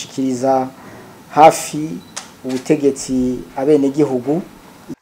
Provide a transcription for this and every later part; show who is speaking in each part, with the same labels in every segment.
Speaker 1: gushikiriza hafi ubutegetsi abenegihugu.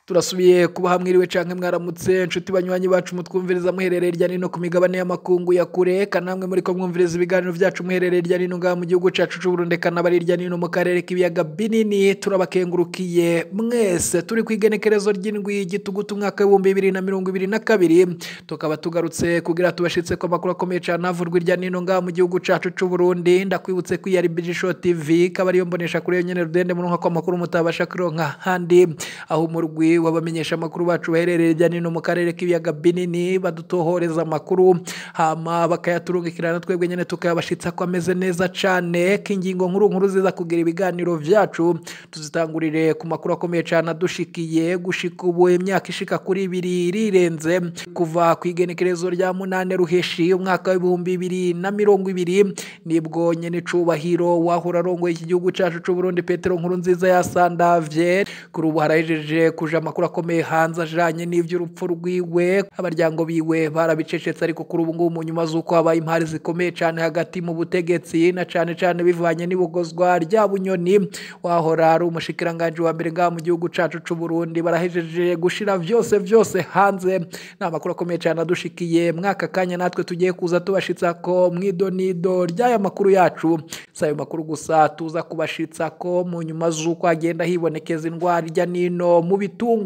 Speaker 2: Turasubiye kuba hamwiriwe canke mwaramutse inshuti banywanyi bacu mutwumviriza muherereye irya nino ku migabane y'amakungu ya kure kanamwe muri ko mwumviriza ibiganiro vyacu muherereye irya nino ngaha mu gihugu cacu c'u Burundi kanabari irya nino mu karere k'ibiyaga binini. Turabakengurukiye mwese turi kwigenekerezo ry'indwi gitugutu umwaka wa 2022 tukaba tugarutse kugira tubashitse ko makuru akomeye cyane avurwa irya nino ngaha mu gihugu cacu c'u Burundi. Ndakwibutse ko yari Bijisho TV kabari yo mbonesha kuri yo nyene rudende mu nka ko makuru mutabasha kuronka handi aho umurwi wabamenyesha amakuru bacu baherereye irya nino mu karere k'ibiyaga binini badutohoreza amakuru hama bakayaturungikirana twebwe nyene tukayabashitsa ko ameze neza cane. K'ingingo nkuru ziza kugira ibiganiro vyacu tuzitangurire ku makuru akomeye cyane adushikiye gushika ubu imyaka ishika kuri 2 rirenze kuva kwigenekerezo rya 8 ruheshi umwaka wa 2020 nibwo nyene cubahiro wahora rongoye iki gihugu cacu c'u Burundi Petero Nkurunziza yasandavye kuri ubu harajeje kuja amakuru akomeye hanze ajanye n'ivy'urupfu rwiwe. Abaryango biwe barabicecetse ariko kuri ubu ngubu mu nyuma z'uko habaye impari zikomeye cyane hagati mu butegetsi na cane bivanye n'ibugozwa rya Bunyoni wahora ari umushikiranganje wa mbere ngaha mu gihugu cacu c'u Burundi. Barahejeje gushira vyose hanze n'amakuru akomeye cyane adushikiye mwaka kanya natwe tugiye kuza tubashitsa ko mwidonido ry'aya makuru yacu. Sayo makuru gusa tuza kubashitsa ko mu nyuma z'uko agenda hibonekeza indwara irya nino mu bitungwa.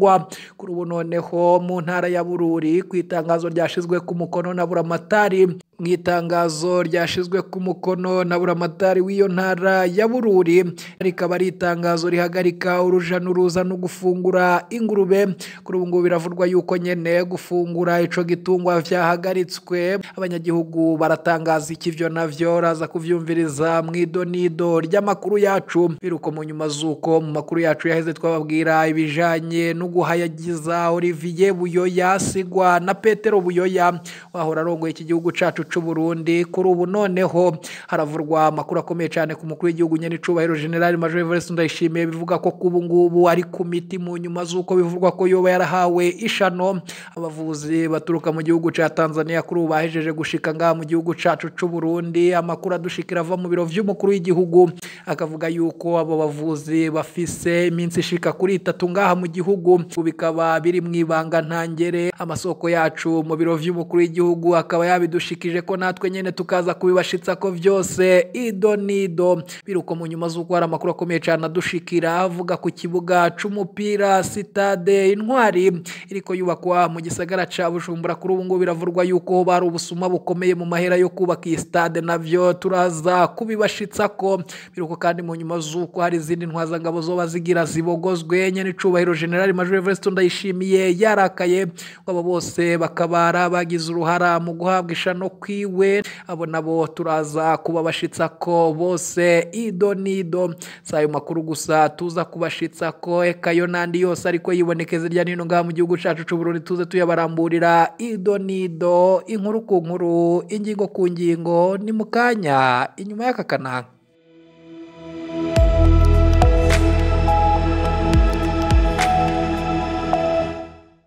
Speaker 2: Kuri ubu noneho mu ntara ya Bururi kwitangazo ryashizwe ku mukono na Buramatari mwitangazo ryashizwe ku mukono na Buramatari w'iyo ntara ya Bururi rikaba ari itangazo rihagarika uruja n'uruza no gufungura ingurube. Kuri ubu ngo biravurwa yuko nyene gufungura ico gitungwa vyahagaritswe. Abanyagihugu baratangaza ikivyo navyo raza kuvyumviriza mwidonido ry'amakuru yacu. Biruko mu nyuma z'uko mu makuru yacu yaheze twababwira ibijanye no guhayagiza Olivier Buyoya sigwa na Petero Buyoya wahora arongoye iki gihugu cacu c'u Burundi. Kuri ubu noneho haravurwa amakuru akomeye cyane ku mukuru w'igihugu nyene cubahiro General Major Evariste Ndayishimiye bivuga ko kubu ngubu ari ku miti mu nyuma z'uko bivurwa ko yoba yarahawe ishano. Abavuzi baturuka mu gihugu ca Tanzania kuri ubu bahejeje gushika ngaha mu gihugu cacu c'u Burundi. Amakuru adushikira ava mu biro vy'umukuru w'igihugu akavuga yuko abo bavuzi bafise iminsi ishika kuri 3 ngaha mu gihugu bikaba biri mwibanga ntangere. Amasoko yacu mu biro vy'umukuru w'igihugu akaba yabidushikije ko natwe nyene tukaza kubibashitsa ko vyose idonido. Biruko mu nyuma z'uko hari amakuru akomeye cyane adushikira avuga ku kibuga c'umupira Stade Intwari iriko yubakwa mu gisagara ca Bujumbura. Kuri ubu ngo biravurwa yuko bari ubusuma bukomeye mu mahera yo kubaka iyi stade navyo turaza kubibashitsa ko. Biruko kandi mu nyuma z'uko hari izindi ntwaza ngabo zoba zigira zibogozwe nyene cubahiro General Major Evariste Ndayishimiye yarakaye abo bose bakabara bagize uruhara mu guhabwa ishano kwiwe. Abo nabo turaza kubabashitsa ko bose idonido. Sayo makuru gusa tuza kubashitsa ko ekayo nandi yose ariko yibonekeza irya nino ngaha mu gihugu cacu c'u Burundi tuze tuyabaramburira idonido inkuru ku nkuru ingingo ku ngingo ni mukanya inyuma y'aka kanaka.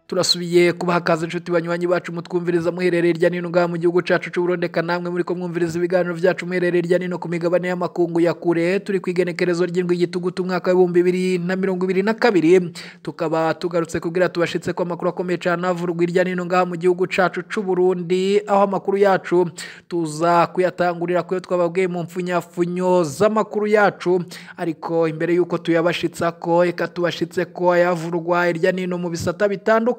Speaker 2: Turasubiye kubahakaza inshuti banywanyi bacu mutwumviriza muherereye irya nino ngaha mu gihugu cacu c'u Burundi kanamwe muri ko mwumviriza ibiganiro vyacu muherereye irya nino ku migabane y'amakungu ya kure. Turi kwigenekerezo ry'indwi gitugutu umwaka wa 2022 tukaba tugarutse kugira tubashitse ko amakuru akomeye cyane avurwa irya nino ngaha mu gihugu cacu c'u Burundi. Aho amakuru yacu tuza kuyatangurira ko twababwiye mu mfunyafunyo z'amakuru yacu ariko imbere yuko tuyabashitsa ko eka tubashitse ko yavurwa irya nino mu bisata bitandukanye.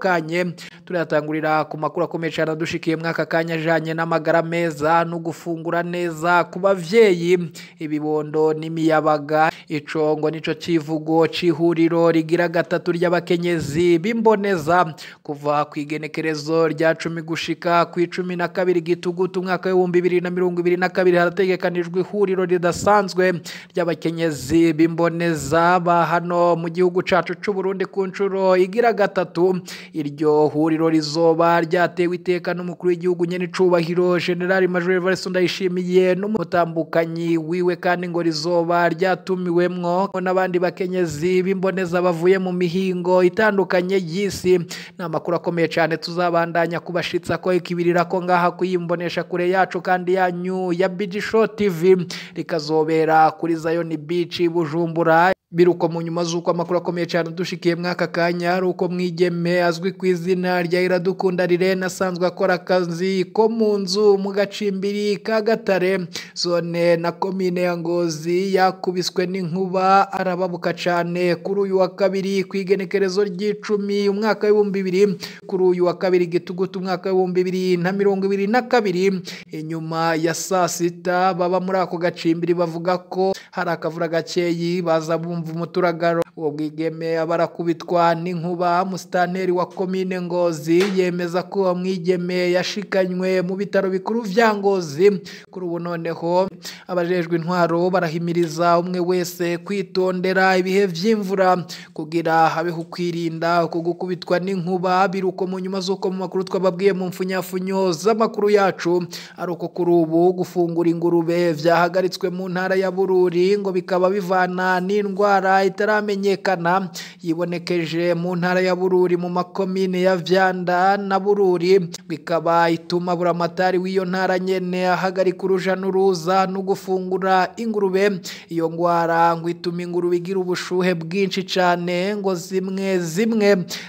Speaker 2: Turatangurira ku makuru akomeye cyane adushikiye mwaka kanya ajanye n'amagara meza no gufungura neza ku bavyeyi ibibondo n'imiyabaga. Icongo nico civugo c'ihuriro rigira gatatu ry'abakenyezi bimboneza kuva kwigenekerezo rya 10 gushika ku 12 gitugutu umwaka wa 2022 harategekanijwe ihuriro ridasanzwe ry'abakenyezi bimboneza ba hano mu gihugu cacu c'u Burundi ku ncuro igira gatatu. iryo huriro rizoba ryatewe iteka n'umukuru w'igihugu nyene icubahiro General Major Evariste Ndayishimiye n'umutambukanyi wiwe kandi ngo rizoba ryatumiwemwo n'abandi bakenyezi b'imboneza bavuye mu mihingo itandukanye y'isi. N'amakuru akomeye cyane tuzabandanya kubashitsa ko ikibirira ko ngaha kuyimbonesha kure yacu kandi yanyu ya Bidisho TV rikazobera kuri Zion Beach Bujumbura. Biruko mu nyuma z'uko amakuru akomeye cyane dushikiye mwaka kanya ruko mwigeme azwi ku izina rya Iradukunda Irene asanzwe akora akazi ko mu nzu mu gacimbiri ka Gatare zone na komine ya Ngozi yakubiswe n'inkuba arababuka cyane kuri uyu wa kabiri kwigenekerezo ry'icumi umwaka w'2022 kuri uyu wa kabiri gitugutu umwaka w'2022 inyuma ya saa sita baba muri ako gacimbiri bavuga ko hari akavura gakeyi baza bumva umuturagaro uwo mwigeme abarakubitwa n'inkuba. Musitanteri wa komine Ngozi yemeza ko uwo mwigeme yashikanywe mu bitaro bikuru vya Ngozi. Kuri ubu noneho abajejwe intwaro barahimiriza umwe wese kwitondera ibihe vy'imvura kugira habeho kwirinda uko gukubitwa n'inkuba. Biruko mu nyuma z'uko mu makuru twababwiye mu mfunyafunyo z'amakuru yacu ari uko kuri ubu gufungura ingurube vyahagaritswe mu ntara ya Bururi ngo bikaba bivana n'indwara itaramenyekana yibonekeje mu ntara ya Bururi mu makomine ya Vyanda na Bururi, bikaba ituma buramatari w'iyo ntara nyene ahagarika uruja n'uruza no gufungura ingurube. Iyo ngwara ngo ituma ingurube igira ubushuhe bwinshi cyane ngo zimwe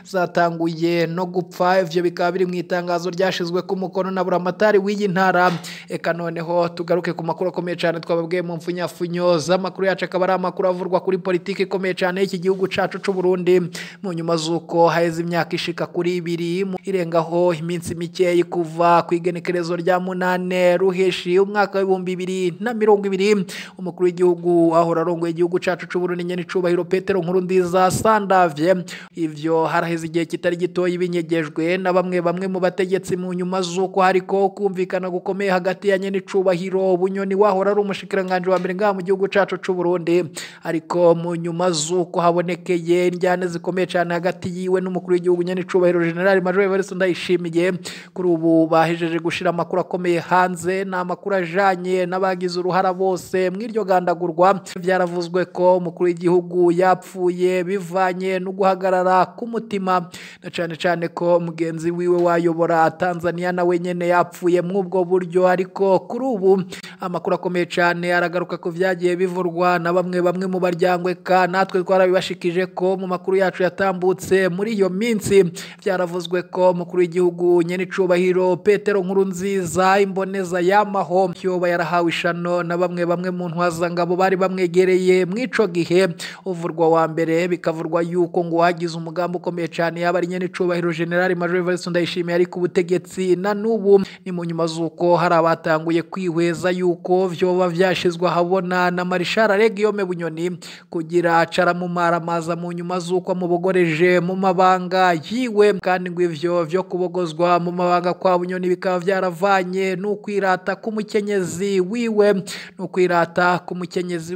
Speaker 2: zatanguye no gupfa. Ivyo bikaba biri mu itangazo ryashizwe ku mukono na buramatari w'iyi ntara. Eka noneho tugaruke ku makuru akomeye cyane twababwiye mu mfunyafunyo z'amakuru yacu akaba ari amakuru avurwa kuri politiki ikomeye cyane y'iki gihugu cacu c'u Burundi. Mu nyuma z'uko haheze imyaka ishika kuri 2 irengaho iminsi mikeyi kuva ku igenekerezo rya 8 ruheshi umwaka w'2020 umukuru w'igihugu ahora arongoye igihugu cacu c'u Burundi nyene icubahiro Petero Nkurunziza Sandavye. Ivyo haraheze igihe kitari gitoyi ibinyegejwe na bamwe mu bategetsi. Mu nyuma z'uko hariko kumvikana gukomeye hagati ya nyene icubahiro Bunyoni wahora ari umushikiranganje wa mbere ngaha mu gihugu cacu c'u Burundi, ariko mu nyuma z'uko habonekeye indyane zikomeye cyane hagati yiwe n'umukuru w'igihugu nyene icubahiro General Major Evariste Ndayishimiye. Kuri ubu bahejeje gushira amakuru akomeye hanze n'amakuru ajanye n'abagize uruhara bose mw'iryo gandagurwa. Vyaravuzwe ko umukuru w'igihugu yapfuye bivanye no guhagarara k'umutima, na cyane ko mugenzi wiwe wayobora Tanzania nawe nyene yapfuye mw'ubwo buryo. Ariko kuri ubu amakuru akomeye cyane aragaruka ko vyagiye bivurwa na bamwe mu baryangweka. Natwe twarabibashikije ko mu makuru yacu yatambutse muri iyo minsi vyaravuzwe ko umukuru w'igihugu nyene icubahiro Petero Nkurunziza imboneza yamaho yoba yarahawe ishano na bamwe mu ntwazangabo bari bamwegereye mw'ico gihe. Uvurwa wa mbere bikavurwa yuko ngo hagize umugambi ukomeye cyane yaba ari nyene icubahiro General Major Evariste Ndayishimiye ari ku butegetsi. Na nubu ni mu nyuma z'uko hari abatanguye kwihweza yuko vyoba vyashizwe habona na Marshal Guillaume Bunyoni kugira caramumara maza mu nyuma z'uko mubogoreje mu mabanga yiwe. Kandi ngo ivyo vyo kubogozwa mu mabanga kwa Bunyoni bikaba vyaravanye n'ukwirata k'umukenyezi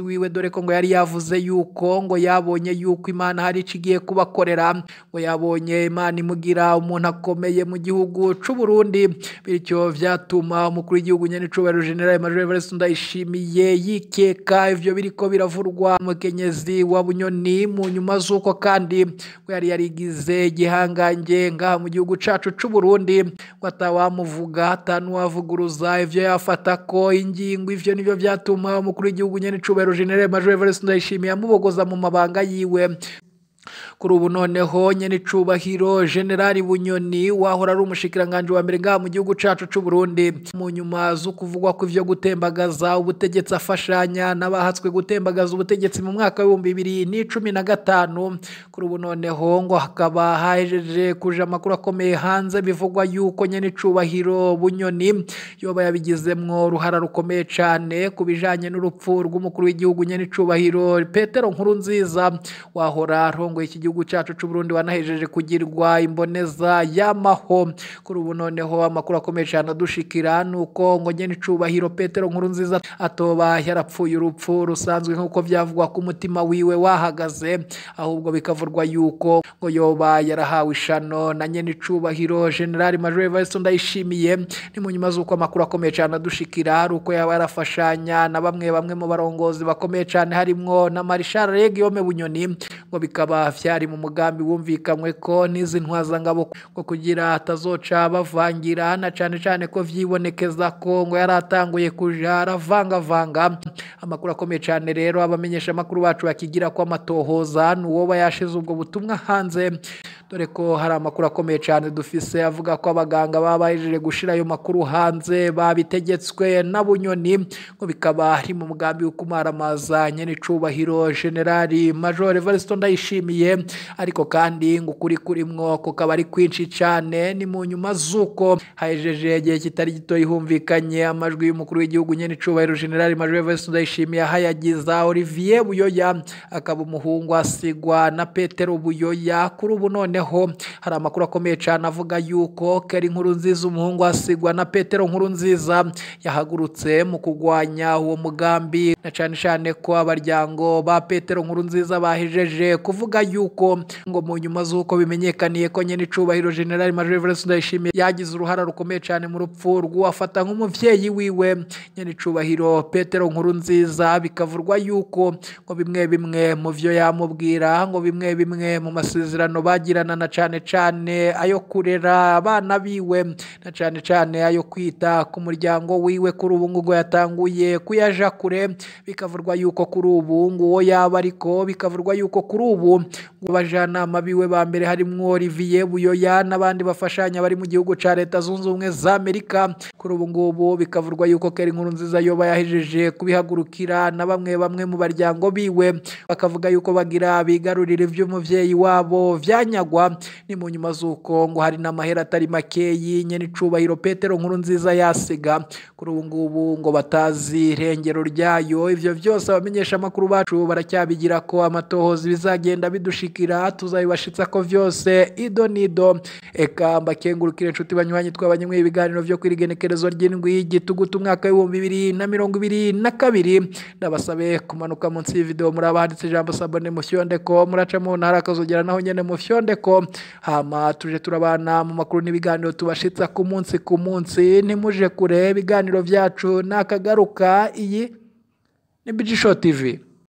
Speaker 2: wiwe dore ko ngo yari yavuze yuko ngo yabonye yuko Imana hari ikigiye kubakorera, ngo yabonye Imana imugira umuntu akomeye mu gihugu c'u Burundi. Bityo vyatuma umukuru w'igihugu nyene icubahiro General Major Evariste Ndayishimiye yikeka ivyo biriko biravurwa umukenyezi wa Bunyoni. Mu nyuma z'uko kandi ngo yari yarigize igihangange ngaha mu gihugu cacu c'u Burundi, ngo atawamuvuga atanuwavuguruza ivyo yafata ko ingingo. Ivyo nivyo vyatuma umukuru w'igihugu nyene icubahiro General Major Evariste Ndayishimiye amubogoza mu mabanga yiwe. Kuri ubu noneho nyene icubahiro General Bunyoni wahora ari umushikiranganje wa mbere ngaha mu gihugu cacu c'u Burundi, mu nyuma zo kuvugwa ko ivyo gutembagaza ubutegetsi afashanya n'abahatswe gutembagaza ubutegetsi mu mwaka w'2015. Kuri ubu noneho ngo hakaba hahejeje kuja amakuru akomeye hanze bivugwa yuko nyene icubahiro Bunyoni yoba yabigizemwo ruhara rukomeye cane kubijanye n'urupfu rw'umukuru w'igihugu nyene icubahiro Petero Nkurunziza wahora arongoye iki gihugu cyacu c'u Burundi wanahejeje kugirwa imboneza y'amaho. Kuri ubu noneho amakuru akomeye cyane adushikira nuko ngo nyene icubahiro Petero Nkurunziza atoba yarapfuye urupfu rusanzwe nk'uko vyavugwa ku mutima wiwe wahagaze, ahubwo bikavurwa yuko ngo yoba yarahawe ishano na nyene icubahiro General Major Evariste Ndayishimiye. Ni mu nyuma z'uko amakuru akomeye cyane adushikira ruko yaba yarafashanya na bamwe mu barongozi bakomeye cyane harimwo na Marshal Guillaume Bunyoni, ngo bikaba vyari mu mugambi wumvikamwe ko n'izi ntwazangabo ngo kugira atazoca bavangira, na cyane ko vyibonekeza ko ngo yaratanguye kuja aravanga. Amakuru akomeye cyane rero abamenyesha amakuru bacu bakigira ko amatohoza nuwo bayashize ubwo butumwa hanze, dore ko hari amakuru akomeye cyane dufise avuga ko abaganga babajeje gushira ayo makuru hanze babitegetswe na Bunyoni, ngo bikaba ari mu mugambi wo kumaramaza nyene icubahiro General Major Evariste Ndayishimiye, ariko kandi ngo kuri kurimwo ko kabari kwinshi cyane. Ni mu nyuma zuko hajeje igihe kitari gito ihumvikanye amajwi y'umukuru w'igihugu nyene icubahiro General Major Evariste Ndayishimiye hayagiza Olivier Buyoya akaba umuhungu asigwa na Petero Buyoya. Kuri ubu noneho hari amakuru akomeye cyane avuga yuko Keri Nkurunziza umuhungu asigwa na Petero Nkurunziza yahagurutse mu kugwanya uwo mugambi, na cyane ko abaryango ba Petero Nkurunziza bahejeje kuvuga yuko ngo mu nyuma z'uko bimenyekaniye ko nyene icubahiro General Major Evariste Ndayishimiye yagize uruhara rukomeye cyane mu rupfu rw'uwafata nk'umuvyeyi wiwe nyene icubahiro Petero Nkurunziza, bikavurwa yuko ngo bimwe mu vyo yamubwira, ngo bimwe mu masezerano bagirana, na cyane ayo kurera abana biwe, na cyane ayo kwita ku muryango wiwe, kuri ubu ngo yatanguye kuyaja kure. Bikavurwa yuko kuri ubu ngo yaba ariko bikavurwa yuko kuri ubu ngo bajanama biwe ba mbere harimwo Olivier Buyoya n'abandi bafashanya bari mu gihugu ca Leta Zunze Ubumwe za Amerika. Kuri ubu ngubu bikavurwa yuko Keri Nkurunziza yoba yahejeje kubihagurukira na bamwe mu baryango biwe, bakavuga yuko bagira bigarurire ivy'umuvyeyi wabo vyanyagwa. Ni mu nyuma z'uko ngo hari n'amahera atari makeyi nyene icubahiro Petero Nkurunziza yasiga, kuri ubu ngubu ngo batazi irengero ryayo. Ivyo vyose abamenyesha amakuru bacu baracyabigira ko amatohozi bizagenda bidushikira, tuzabibashitsa ko vyose ido nido. Eka mbakengurukire inshuti banywanyi twabanye mu ibiganiro vyo kwirigenekerezo ry'indwi gitugutu umwaka wa 2022. Ndabasabe kumanuka munsi y'video muri abanditse ijambo sabone mufyondeko, muraca mu ntara akazogera naho nyene mufyondeko, hama tuje turabana mu makuru n'ibiganiro tubashitsa ku munsi. Ntimuje kure ibiganiro vyacu nakagaruka. Iyi ni BG Show TV.